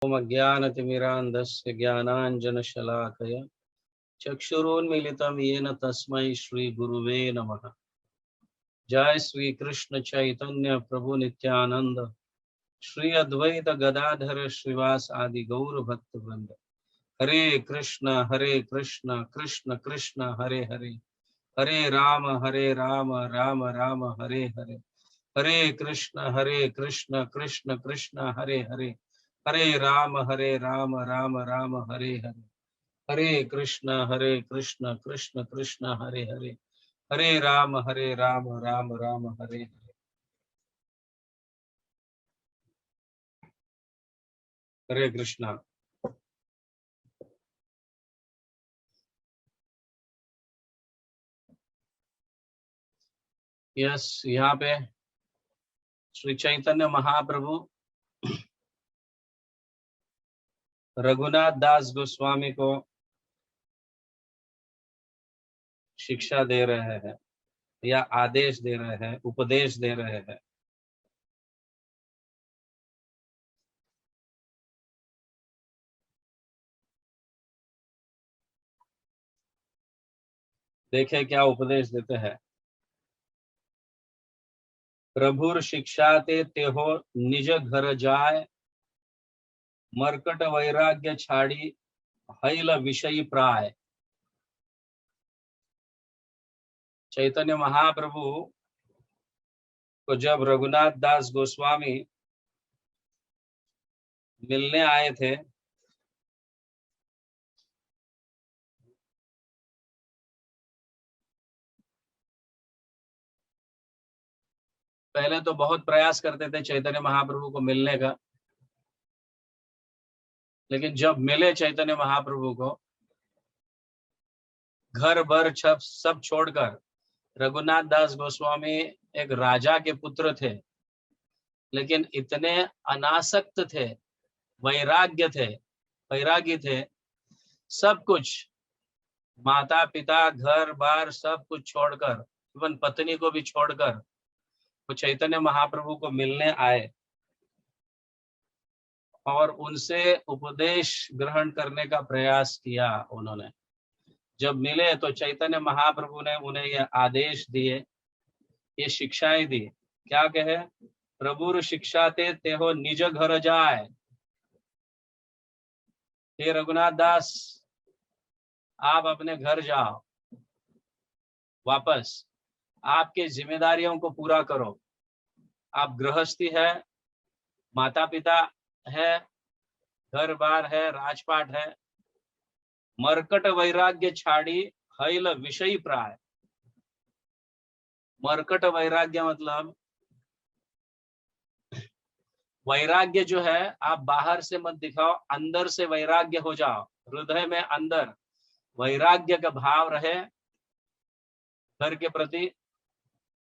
ओम अज्ञानतिमिरान्धस्य ज्ञानाञ्जनशलाकया चक्षुरुन्मीलितं येन तस्मै श्रीगुरुवे नमः। जय श्री कृष्ण चैतन्य प्रभु नित्यानंद, श्री अद्वैत गदाधर श्रीवास आदि गौर भक्त वृंद। हरे कृष्ण कृष्ण कृष्ण हरे हरे, हरे राम राम राम हरे हरे। हरे कृष्ण कृष्ण कृष्ण हरे हरे, हरे राम राम राम हरे हरे। हरे कृष्ण कृष्ण कृष्ण हरे हरे, हरे राम राम राम हरे हरे। हरे कृष्णा। यस, यहाँ पे श्री चैतन्य महाप्रभु रघुनाथ दास गोस्वामी को शिक्षा दे रहे हैं या आदेश दे रहे हैं, उपदेश दे रहे हैं। देखे क्या उपदेश देते हैं। प्रभुर शिक्षा ते तेहो निज घर जाय, मरकट वैराग्य छाड़ी हैल विषय प्राय। चैतन्य महाप्रभु को जब रघुनाथ दास गोस्वामी मिलने आए थे, पहले तो बहुत प्रयास करते थे चैतन्य महाप्रभु को मिलने का, लेकिन जब मिले चैतन्य महाप्रभु को, घर बर छप सब छोड़कर, रघुनाथ दास गोस्वामी एक राजा के पुत्र थे, लेकिन इतने अनासक्त थे, वैरागी थे, सब कुछ, माता पिता घर बार सब कुछ छोड़कर, इवन पत्नी को भी छोड़कर वो चैतन्य महाप्रभु को मिलने आए और उनसे उपदेश ग्रहण करने का प्रयास किया। उन्होंने जब मिले तो चैतन्य महाप्रभु ने उन्हें यह आदेश दिए, ये शिक्षाएं दी। क्या कहे? प्रभुर शिक्षा ते तेहो निज घर जाए। हे रघुनाथ दास, आप अपने घर जाओ, वापस आपके जिम्मेदारियों को पूरा करो। आप गृहस्थी है, माता पिता है, घर बार है, राजपाट है। मरकट वैराग्य छाड़ी हैल विषय प्राय। मरकट वैराग्य मतलब वैराग्य जो है, आप बाहर से मत दिखाओ, अंदर से वैराग्य हो जाओ। हृदय में अंदर वैराग्य का भाव रहे घर के प्रति।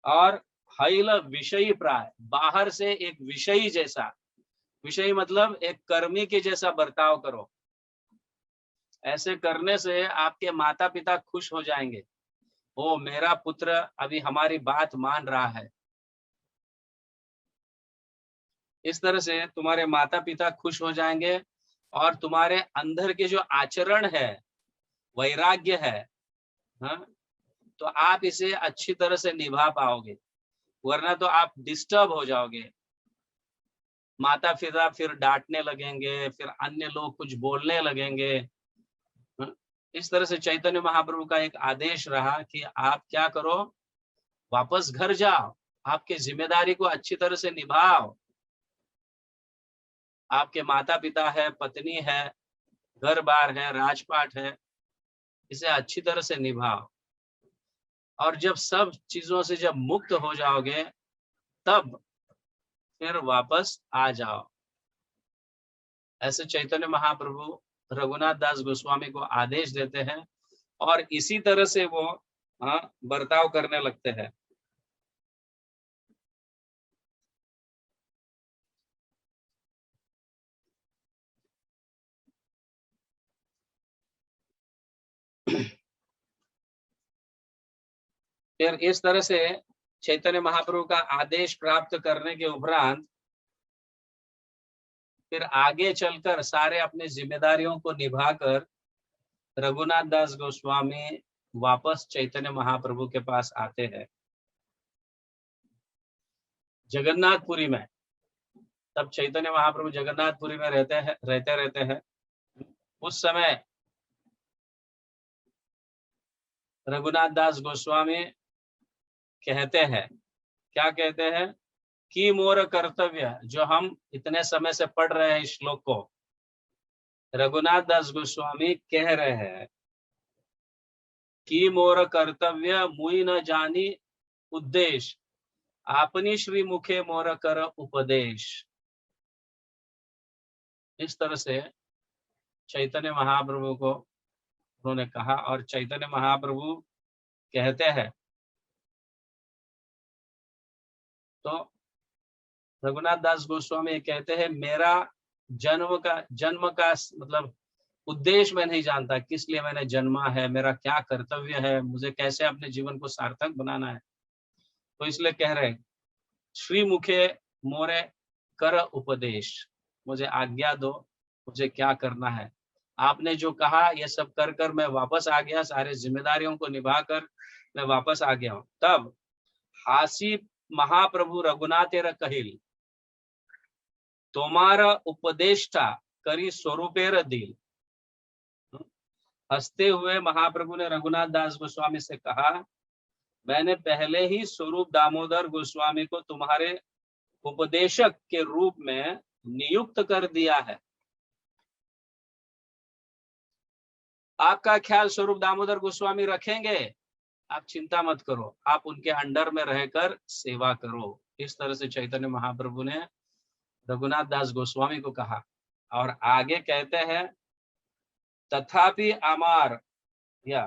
और हैल विषयी प्राय, बाहर से एक विषयी जैसा, विषयी मतलब एक कर्मी के जैसा बर्ताव करो। ऐसे करने से आपके माता पिता खुश हो जाएंगे, ओ मेरा पुत्र अभी हमारी बात मान रहा है। इस तरह से तुम्हारे माता पिता खुश हो जाएंगे और तुम्हारे अंदर के जो आचरण है, वैराग्य है, हाँ, तो आप इसे अच्छी तरह से निभा पाओगे, वरना तो आप डिस्टर्ब हो जाओगे। माता पिता फिर डांटने लगेंगे, फिर अन्य लोग कुछ बोलने लगेंगे। हाँ, इस तरह से चैतन्य महाप्रभु का एक आदेश रहा कि आप क्या करो, वापस घर जाओ, आपके जिम्मेदारी को अच्छी तरह से निभाओ। आपके माता पिता है, पत्नी है, घर बार है, राजपाट है, इसे अच्छी तरह से निभाओ। और जब सब चीजों से जब मुक्त हो जाओगे, तब फिर वापस आ जाओ। ऐसे चैतन्य महाप्रभु रघुनाथ दास गोस्वामी को आदेश देते हैं और इसी तरह से वो बर्ताव करने लगते हैं। फिर इस तरह से चैतन्य महाप्रभु का आदेश प्राप्त करने के उपरांत फिर आगे चलकर सारे अपने जिम्मेदारियों को निभाकर रघुनाथ दास गोस्वामी वापस चैतन्य महाप्रभु के पास आते हैं जगन्नाथपुरी में। तब चैतन्य महाप्रभु जगन्नाथपुरी में रहते हैं। उस समय रघुनाथ दास गोस्वामी कहते हैं, क्या कहते हैं कि मोर कर्तव्य, जो हम इतने समय से पढ़ रहे हैं इस श्लोक को, रघुनाथ दास गोस्वामी कह रहे हैं कि मोर कर्तव्य मुई न जानी उद्देश्य, आपनी श्री मुखे मोर कर उपदेश। इस तरह से चैतन्य महाप्रभु को उन्होंने कहा, और चैतन्य महाप्रभु कहते हैं, तो रघुनाथ दास गोस्वामी कहते हैं, मेरा जन्म का मतलब उद्देश्य मैं नहीं जानता, किस लिए मैंने जन्मा है, मेरा क्या कर्तव्य है, मुझे कैसे अपने जीवन को सार्थक बनाना है। तो इसलिए कह रहे, श्री मुखे मोरे कर उपदेश, मुझे आज्ञा दो, मुझे क्या करना है। आपने जो कहा ये सब कर कर मैं वापस आ गया, सारे जिम्मेदारियों को निभाकर मैं वापस आ गया हूं। तब हासी महाप्रभु रघुनाथेर कहिल, तुम्हारा उपदेष्टा करी स्वरूपेर दिल। हंसते हुए महाप्रभु ने रघुनाथ दास गोस्वामी से कहा, मैंने पहले ही स्वरूप दामोदर गोस्वामी को तुम्हारे उपदेशक के रूप में नियुक्त कर दिया है। आपका ख्याल स्वरूप दामोदर गोस्वामी रखेंगे, आप चिंता मत करो, आप उनके अंडर में रहकर सेवा करो। इस तरह से चैतन्य महाप्रभु ने रघुनाथ दास गोस्वामी को कहा। और आगे कहते हैं, तथापि आमार या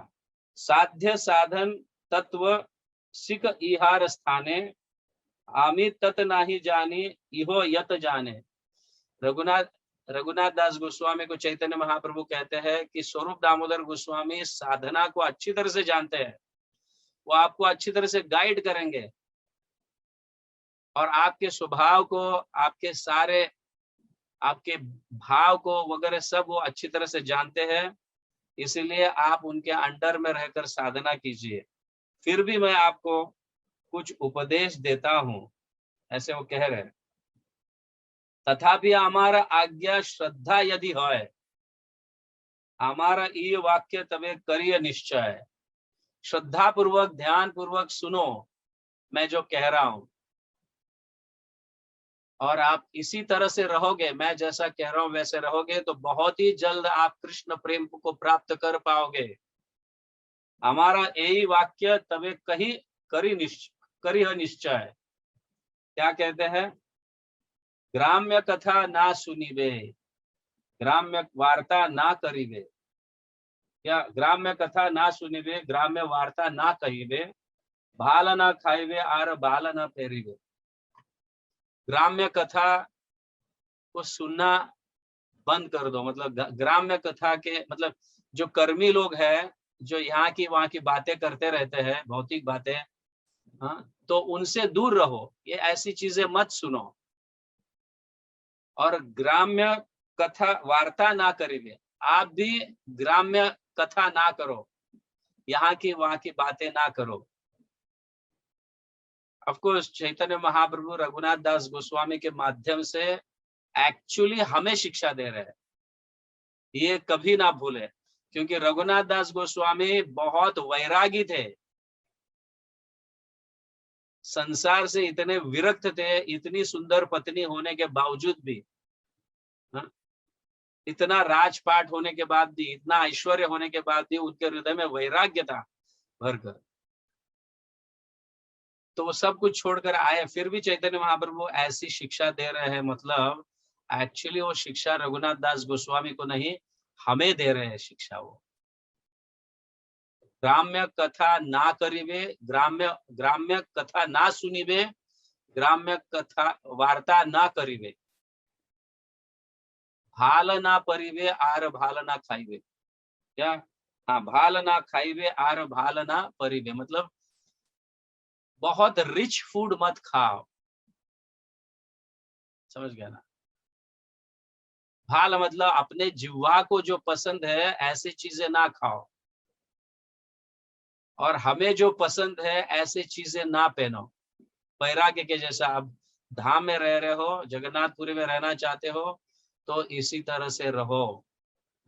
साध्य साधन तत्व सिक इहार स्थाने, आमी तत नाही जानी इहो यत जाने। रघुनाथ दास गोस्वामी को चैतन्य महाप्रभु कहते हैं कि स्वरूप दामोदर गोस्वामी साधना को अच्छी तरह से जानते हैं, वो आपको अच्छी तरह से गाइड करेंगे और आपके स्वभाव को, आपके सारे आपके भाव को वगैरह सब वो अच्छी तरह से जानते हैं। इसीलिए आप उनके अंडर में रहकर साधना कीजिए, फिर भी मैं आपको कुछ उपदेश देता हूं, ऐसे वो कह रहे। तथापि हमारा आज्ञा श्रद्धा यदि है, हमारा ये वाक्य तबे करिए निश्चय। श्रद्धा पूर्वक ध्यान पूर्वक सुनो मैं जो कह रहा हूं, और आप इसी तरह से रहोगे, मैं जैसा कह रहा हूं वैसे रहोगे, तो बहुत ही जल्द आप कृष्ण प्रेम को प्राप्त कर पाओगे। हमारा यही वाक्य तबे करी निश्चय। क्या कहते हैं, ग्राम्य कथा ना सुनिबे, ग्राम्य वार्ता ना करिबे, या ग्राम्य कथा ना सुनिबे, ग्राम्य वार्ता ना कहिबे, भाल ना खाइबे आर भाल ना फेरिबे। ग्राम्य कथा को सुनना बंद कर दो। मतलब ग्राम्य कथा के मतलब जो कर्मी लोग हैं, जो यहाँ की वहां की बातें करते रहते हैं, भौतिक बातें, हाँ, तो उनसे दूर रहो, ये ऐसी चीजें मत सुनो। और ग्राम्य कथा वार्ता ना करिए, आप भी ग्राम्य कथा ना करो, यहाँ की वहां की बातें ना करो। ऑफकोर्स चैतन्य महाप्रभु रघुनाथ दास गोस्वामी के माध्यम से एक्चुअली हमें शिक्षा दे रहे हैं, ये कभी ना भूले, क्योंकि रघुनाथ दास गोस्वामी बहुत वैरागी थे, संसार से इतने विरक्त थे, इतनी सुंदर पत्नी होने के बावजूद भी, हाँ? इतना राजपाट होने के बाद भी, इतना ऐश्वर्य होने के बाद भी उनके हृदय में वैराग्य था भरकर। तो वो सब कुछ छोड़कर आए, फिर भी चैतन्य महाप्रभु ऐसी शिक्षा दे रहे हैं। मतलब एक्चुअली वो शिक्षा रघुनाथ दास गोस्वामी को नहीं, हमें दे रहे हैं शिक्षा। वो ग्राम्य कथा ना करिबे, ग्राम्य कथा ना सुनिबे, ग्राम्य कथा वार्ता ना करिबे, भाल ना परिबे आर भाल ना खाइबे। क्या, हाँ, भाल ना खाइबे आर भाल ना परिबे, मतलब बहुत रिच फूड मत खाओ, समझ गया ना। भाल मतलब अपने जिह्वा को जो पसंद है ऐसी चीजें ना खाओ, और हमें जो पसंद है ऐसी चीजें ना पहनो। वैराग्य के जैसा, अब धाम में रह रहे हो, जगन्नाथपुरी में रहना चाहते हो तो इसी तरह से रहो।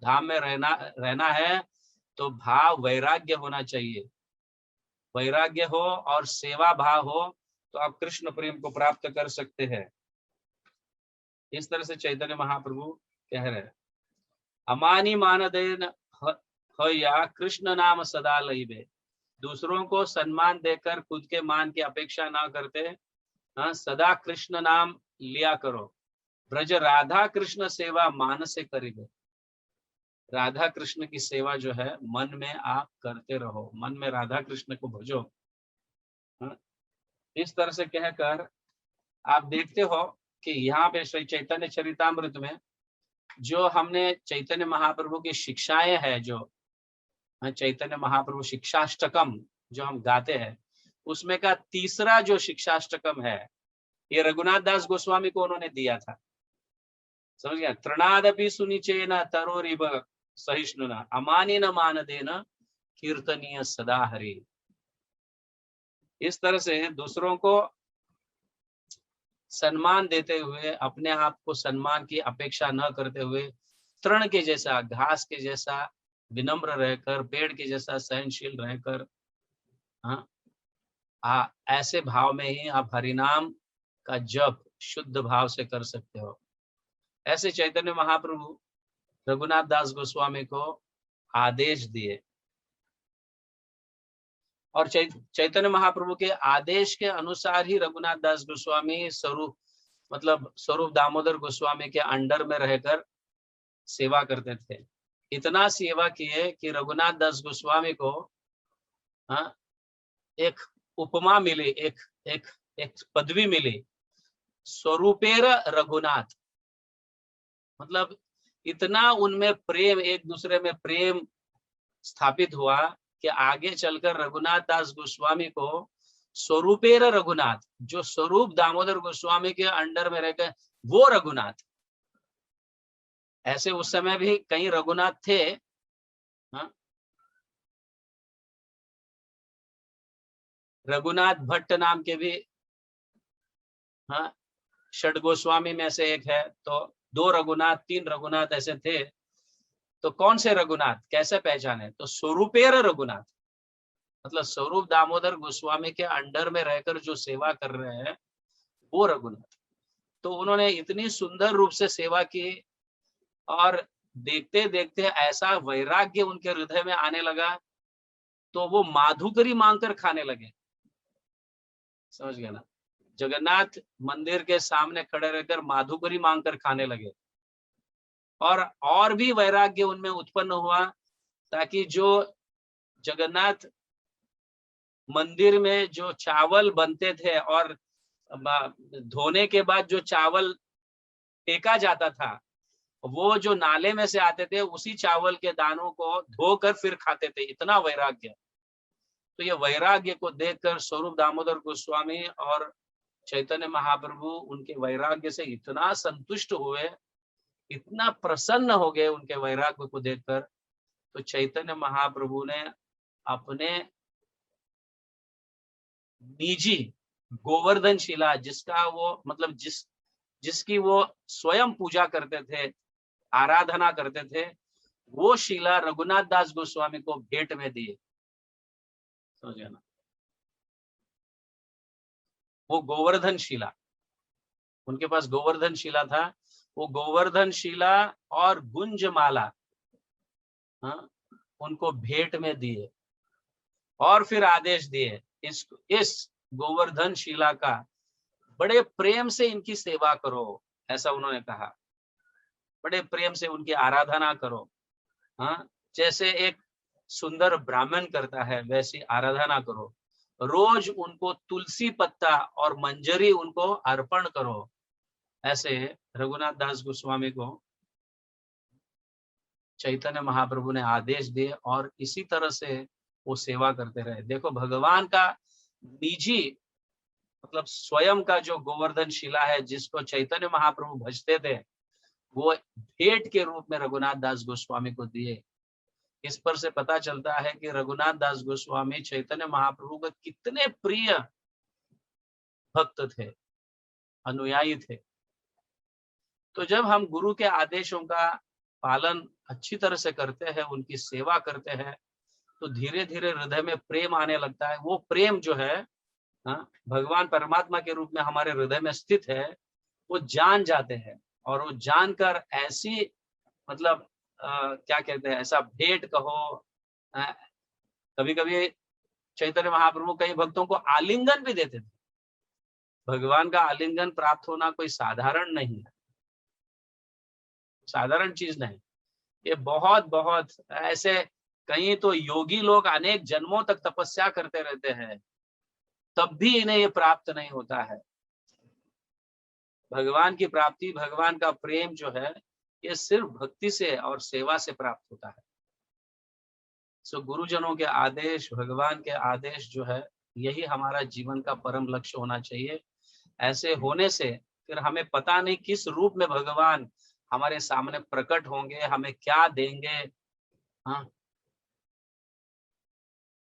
धाम में रहना रहना है तो भाव वैराग्य होना चाहिए। वैराग्य हो और सेवा भाव हो तो आप कृष्ण प्रेम को प्राप्त कर सकते हैं। इस तरह से चैतन्य महाप्रभु कह रहे हैं। अमानी मानदेन या कृष्ण नाम सदा लइबे। दूसरों को सम्मान देकर खुद के मान की अपेक्षा ना करते, हाँ, सदा कृष्ण नाम लिया करो। ब्रज राधा कृष्ण सेवा मान से करिबे। राधा कृष्ण की सेवा जो है मन में आप करते रहो, मन में राधा कृष्ण को भजो। हाँ? इस तरह से कहकर आप देखते हो कि यहाँ पे श्री चैतन्य चरितामृत में जो हमने चैतन्य महाप्रभु की शिक्षाएं हैं, जो चैतन्य महाप्रभु शिक्षाष्टकम जो हम गाते हैं, उसमें का तीसरा जो शिक्षाष्टकम है ये रघुनाथ दास गोस्वामी को उन्होंने दिया था। समझ गया? तृणादपि सुनिचेन तरोरिव सहिष्णुना अमानिन मानदेन कीर्तनीय सदा हरि। इस तरह से दूसरों को सम्मान देते हुए अपने आप को सम्मान की अपेक्षा न करते हुए, तृण के जैसा, घास के जैसा विनम्र रहकर, पेड़ के जैसा सहनशील रहकर, हाँ, ऐसे भाव में ही आप हरिनाम का जप शुद्ध भाव से कर सकते हो। ऐसे चैतन्य महाप्रभु रघुनाथ दास गोस्वामी को आदेश दिए, और चैतन्य महाप्रभु के आदेश के अनुसार ही रघुनाथ दास गोस्वामी स्वरूप दामोदर गोस्वामी के अंडर में रहकर सेवा करते थे। इतना सेवा किए कि रघुनाथ दास गोस्वामी को एक उपमा मिली, एक पदवी मिली, स्वरूपेर रघुनाथ। मतलब इतना उनमें प्रेम, एक दूसरे में प्रेम स्थापित हुआ कि आगे चलकर रघुनाथ दास गोस्वामी को स्वरूपेर रघुनाथ, जो स्वरूप दामोदर गोस्वामी के अंडर में रहकर वो रघुनाथ। ऐसे उस समय भी कई रघुनाथ थे, रघुनाथ भट्ट नाम के भी षड गोस्वामी में से एक है। तो 2 रघुनाथ 3 रघुनाथ ऐसे थे। तो कौन से रघुनाथ कैसे पहचाने? तो स्वरूपेर रघुनाथ मतलब स्वरूप दामोदर गोस्वामी के अंडर में रहकर जो सेवा कर रहे हैं वो रघुनाथ। तो उन्होंने इतनी सुंदर रूप से सेवा की, और देखते देखते ऐसा वैराग्य उनके हृदय में आने लगा तो वो माधुकरी मांगकर खाने लगे। समझ गए ना? जगन्नाथ मंदिर के सामने खड़े रहकर माधुकरी मांगकर खाने लगे, और भी वैराग्य उनमें उत्पन्न हुआ, ताकि जो जगन्नाथ मंदिर में जो चावल बनते थे और धोने के बाद जो चावल फेंका जाता था, वो जो नाले में से आते थे उसी चावल के दानों को धोकर फिर खाते थे। इतना वैराग्य। तो ये वैराग्य को देखकर स्वरूप दामोदर गोस्वामी और चैतन्य महाप्रभु उनके वैराग्य से इतना संतुष्ट हुए, इतना प्रसन्न हो गए उनके वैराग्य को देखकर। तो चैतन्य महाप्रभु ने अपने निजी गोवर्धन शिला, जिसका वो मतलब जिसकी वो स्वयं पूजा करते थे, आराधना करते थे, वो शिला रघुनाथ दास गोस्वामी को भेंट में दिए। समझे ना? वो गोवर्धन शिला, उनके पास गोवर्धन शिला था, वो गोवर्धन शिला और गुंजमाला उनको भेंट में दिए, और फिर आदेश दिए इस गोवर्धन शिला का बड़े प्रेम से इनकी सेवा करो। ऐसा उन्होंने कहा, बड़े प्रेम से उनकी आराधना करो। जैसे एक सुंदर ब्राह्मण करता है वैसी आराधना करो। रोज उनको तुलसी पत्ता और मंजरी उनको अर्पण करो। ऐसे रघुनाथ दास गोस्वामी को चैतन्य महाप्रभु ने आदेश दिए, और इसी तरह से वो सेवा करते रहे। देखो, भगवान का निजी मतलब स्वयं का जो गोवर्धन शिला है, जिसको चैतन्य महाप्रभु भजते थे, वो भेंट के रूप में रघुनाथ दास गोस्वामी को दिए। इस पर से पता चलता है कि रघुनाथ दास गोस्वामी चैतन्य महाप्रभु के कितने प्रिय भक्त थे, अनुयायी थे। तो जब हम गुरु के आदेशों का पालन अच्छी तरह से करते हैं, उनकी सेवा करते हैं, तो धीरे धीरे हृदय में प्रेम आने लगता है। वो प्रेम जो है, हाँ, भगवान परमात्मा के रूप में हमारे हृदय में स्थित है, वो जान जाते हैं। और वो जानकर ऐसी, मतलब क्या कहते हैं, ऐसा भेंट कहो, कभी कभी चैतन्य महाप्रभु कई भक्तों को आलिंगन भी देते थे। भगवान का आलिंगन प्राप्त होना कोई साधारण नहीं है, साधारण चीज नहीं। ये बहुत बहुत ऐसे, कहीं तो योगी लोग अनेक जन्मों तक तपस्या करते रहते हैं, तब भी इन्हें ये प्राप्त नहीं होता है। भगवान की प्राप्ति, भगवान का प्रेम जो है, ये सिर्फ भक्ति से और सेवा से प्राप्त होता है। सो गुरुजनों के आदेश, भगवान के आदेश जो है, यही हमारा जीवन का परम लक्ष्य होना चाहिए। ऐसे होने से फिर हमें पता नहीं किस रूप में भगवान हमारे सामने प्रकट होंगे, हमें क्या देंगे, हाँ,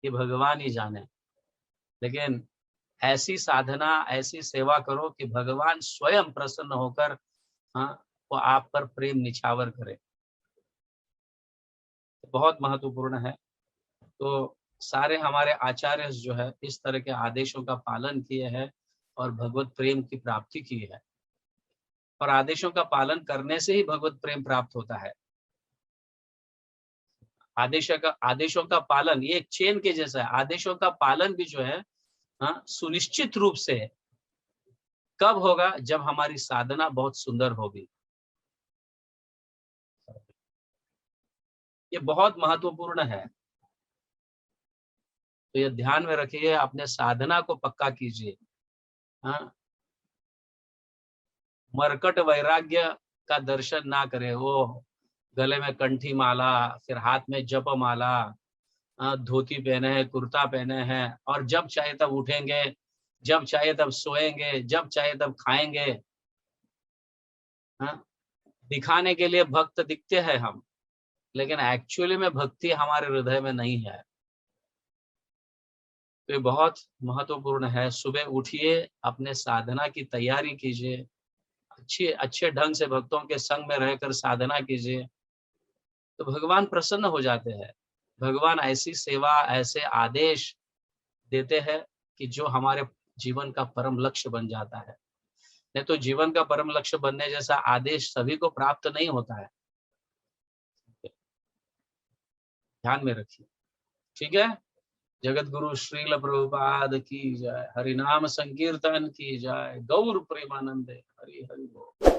ये भगवान ही जाने। लेकिन ऐसी साधना, ऐसी सेवा करो कि भगवान स्वयं प्रसन्न होकर, हाँ, वो आप पर प्रेम निछावर करे। बहुत महत्वपूर्ण है। तो सारे हमारे आचार्य जो है, इस तरह के आदेशों का पालन किए हैं और भगवत प्रेम की प्राप्ति की है। और आदेशों का पालन करने से ही भगवत प्रेम प्राप्त होता है। आदेशों का पालन ये एक चेन के जैसा है। आदेशों का पालन भी जो है, हाँ, सुनिश्चित रूप से कब होगा, जब हमारी साधना बहुत सुंदर होगी। ये बहुत महत्वपूर्ण है। तो ये ध्यान में रखिए, अपने साधना को पक्का कीजिए। हाँ, मरकट वैराग्य का दर्शन ना करे। वो गले में कंठी माला, फिर हाथ में जप माला, धोती पहने हैं, कुर्ता पहने हैं, और जब चाहे तब उठेंगे, जब चाहे तब सोएंगे, जब चाहे तब खाएंगे। हाँ, दिखाने के लिए भक्त दिखते हैं हम, लेकिन एक्चुअली में भक्ति हमारे हृदय में नहीं है। तो ये बहुत महत्वपूर्ण है। सुबह उठिए, अपने साधना की तैयारी कीजिए, अच्छे ढंग से भक्तों के संग में रहकर साधना कीजिए, तो भगवान प्रसन्न हो जाते हैं। भगवान ऐसी सेवा, ऐसे आदेश देते हैं कि जो हमारे जीवन का परम लक्ष्य बन जाता है। नहीं तो जीवन का परम लक्ष्य बनने जैसा आदेश सभी को प्राप्त नहीं होता है। ध्यान में रखिए, ठीक है। जगत गुरु श्रील प्रभुपाद की जय। हरि नाम संकीर्तन की जय। गौर प्रेमानंदे। हरि हरि बोल।